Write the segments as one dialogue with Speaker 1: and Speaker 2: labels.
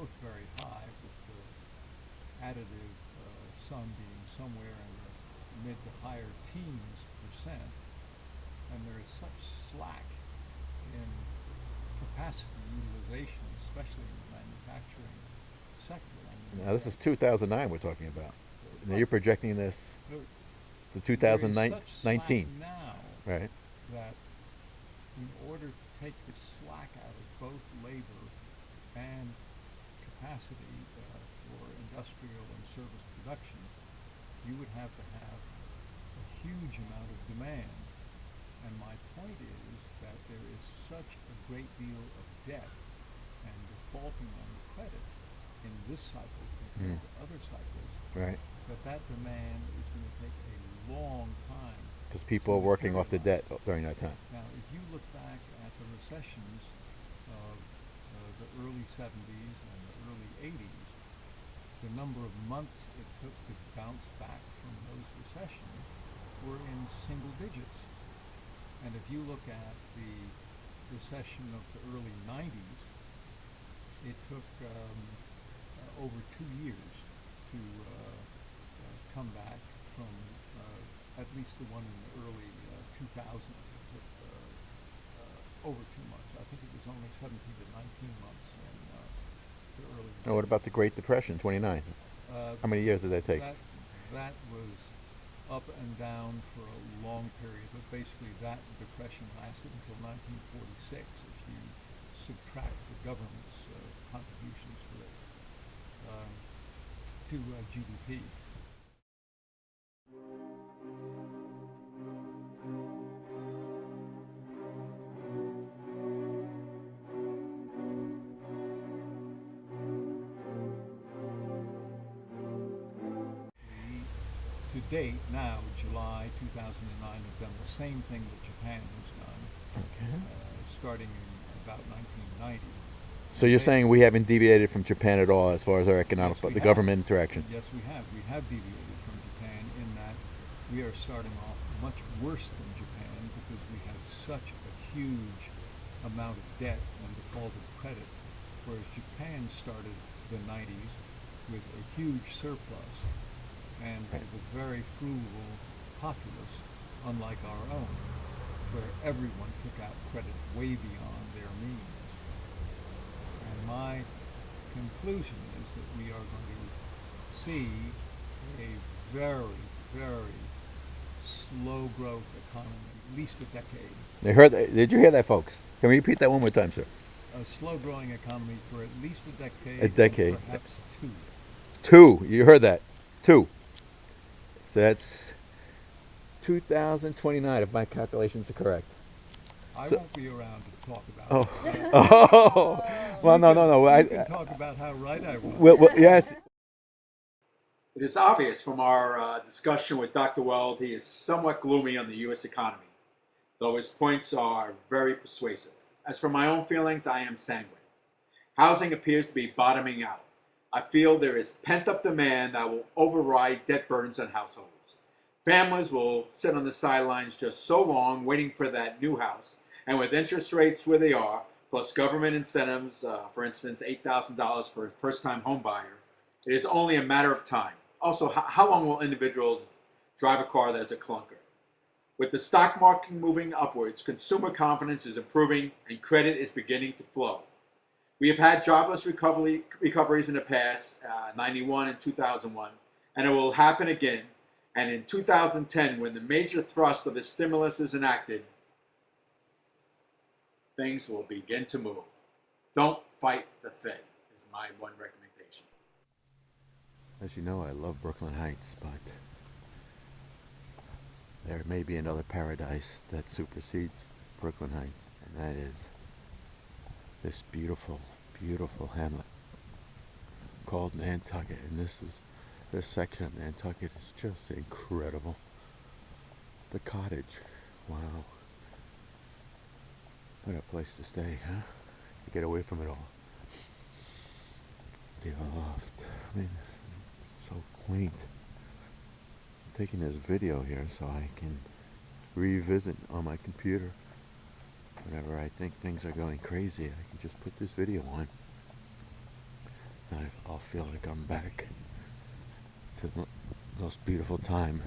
Speaker 1: both very high, with the additive sum being somewhere in the mid to higher teens percent, and there is such slack in capacity utilization, especially in the manufacturing sector. I mean,
Speaker 2: Now this is 2009 we're talking about. Now
Speaker 1: but
Speaker 2: you're projecting this
Speaker 1: there,
Speaker 2: to
Speaker 1: there is such slack
Speaker 2: 2019,
Speaker 1: now
Speaker 2: right?
Speaker 1: that in order to take the slack out of both labor and capacity for industrial and service production, you would have to have a huge amount of demand. And my point is that there is such a great deal of debt and defaulting on the credit in this cycle
Speaker 2: Mm,
Speaker 1: compared to other cycles
Speaker 2: right.
Speaker 1: that that demand is going to take a long time
Speaker 2: Because
Speaker 1: to
Speaker 2: people are working off the
Speaker 1: materialize.
Speaker 2: debt during that time.
Speaker 1: Now, if you look back at the recessions of the early 70s and the early 80s, the number of months it took to bounce back from those recessions were in single digits. And if you look at the recession of the early 90s, it took over 2 years to come back from at least the one in the early 2000s. It took over 2 months. I think it was only 17 to 19 months in the early
Speaker 2: Now, what about
Speaker 1: 90s.
Speaker 2: the Great Depression, 29?
Speaker 1: Uh,
Speaker 2: How many years did that take?
Speaker 1: that was up and down for a long period, but basically that depression lasted until 1946 if you subtract the government's contributions for it, um, to GDP. We, to date, now, July 2009, have done the same thing that Japan has done,
Speaker 2: Okay.
Speaker 1: starting in about 1990.
Speaker 2: So
Speaker 1: And
Speaker 2: you're
Speaker 1: they,
Speaker 2: saying we haven't deviated from Japan at all as far as our economic,
Speaker 1: yes,
Speaker 2: but
Speaker 1: we
Speaker 2: the
Speaker 1: have.
Speaker 2: government interaction.
Speaker 1: Yes, we have. We have deviated from Japan in that we are starting off much worse than Japan because we have such a huge amount of debt and defaulted credit, whereas Japan started the 90s with a huge surplus and
Speaker 2: Right.
Speaker 1: with a very frugal populace, unlike our own, where everyone took out credit way beyond their means. And my conclusion is that we are going to see a very, very slow growth economy, at least a decade.
Speaker 2: You heard that? Did you hear that, folks? Can we repeat that one more time, sir?
Speaker 1: A slow growing economy for at least a
Speaker 2: A
Speaker 1: decade and
Speaker 2: decade.
Speaker 1: perhaps two.
Speaker 2: Two. You heard that? Two. So that's 2029, if my calculations are correct.
Speaker 1: I
Speaker 2: So,
Speaker 1: won't be around to talk about it,
Speaker 2: oh,
Speaker 1: but
Speaker 2: oh. Well,
Speaker 1: you
Speaker 2: no,
Speaker 1: can
Speaker 2: no, no.
Speaker 1: you can talk about how right I was.
Speaker 2: Yes.
Speaker 3: It is obvious from our discussion with Dr. Weld he is somewhat gloomy on the U.S. economy, though his points are very persuasive. As for my own feelings, I am sanguine. Housing appears to be bottoming out. I feel there is pent up demand that will override debt burdens on households. Families will sit on the sidelines just so long waiting for that new house, and with interest rates where they are, plus government incentives, for instance, $8,000 for a first time home buyer, it is only a matter of time. Also, how long will individuals drive a car that is a clunker? With the stock market moving upwards, consumer confidence is improving and credit is beginning to flow. We have had jobless recoveries in the past, 91 and 2001, and it will happen again. And in 2010, when the major thrust of the stimulus is enacted, things will begin to move. Don't fight the Fed, is my one recommendation.
Speaker 2: As you know, I love Brooklyn Heights, but there may be another paradise that supersedes Brooklyn Heights, and that is this beautiful, beautiful hamlet called Nantucket. And this section of Nantucket is just incredible. The cottage, wow, what a place to stay, huh? To get away from it all. The loft, I mean, this is so quaint. I'm taking this video here so I can revisit on my computer. Whenever I think things are going crazy, I can just put this video on. I'll feel like I'm back to the most beautiful time.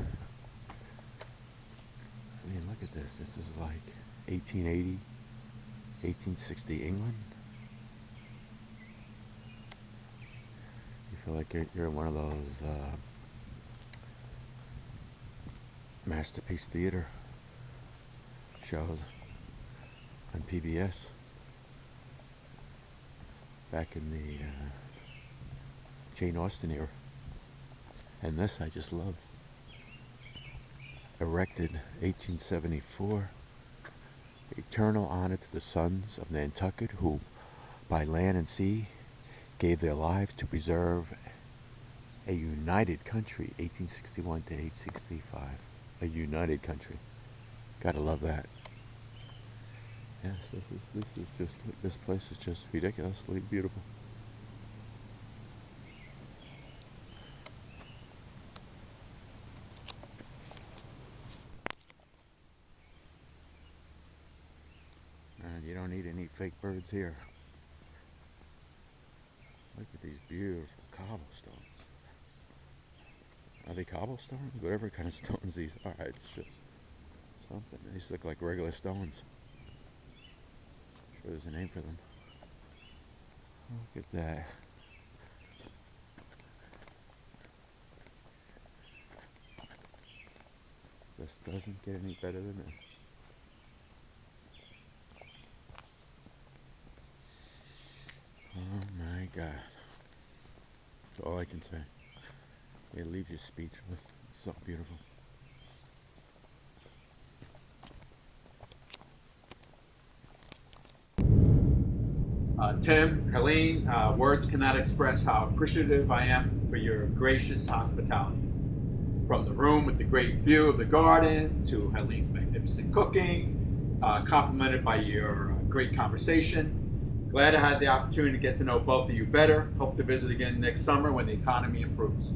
Speaker 2: I mean, look at this. This is like 1880, 1860 England. You feel like you're in one of those Masterpiece Theater shows on PBS back in the Jane Austen era. And this I just love. Erected 1874. Eternal honor to the sons of Nantucket who, by land and sea, gave their lives to preserve a united country, 1861 to 1865. A united country. Gotta love that. Yes, this place is just ridiculously beautiful. And you don't need any fake birds here. Look at these beautiful cobblestones. Are they cobblestones? Whatever kind of stones these are, it's just something. These look like regular stones. I'm sure there's a name for them. Look at that. This doesn't get any better than this. Oh my God. That's all I can say. It leaves you speechless. It's so beautiful.
Speaker 3: Tim, Helene, words cannot express how appreciative I am for your gracious hospitality. From the room with the great view of the garden to Helene's magnificent cooking, complemented by your great conversation. Glad I had the opportunity to get to know both of you better. Hope to visit again next summer when the economy improves.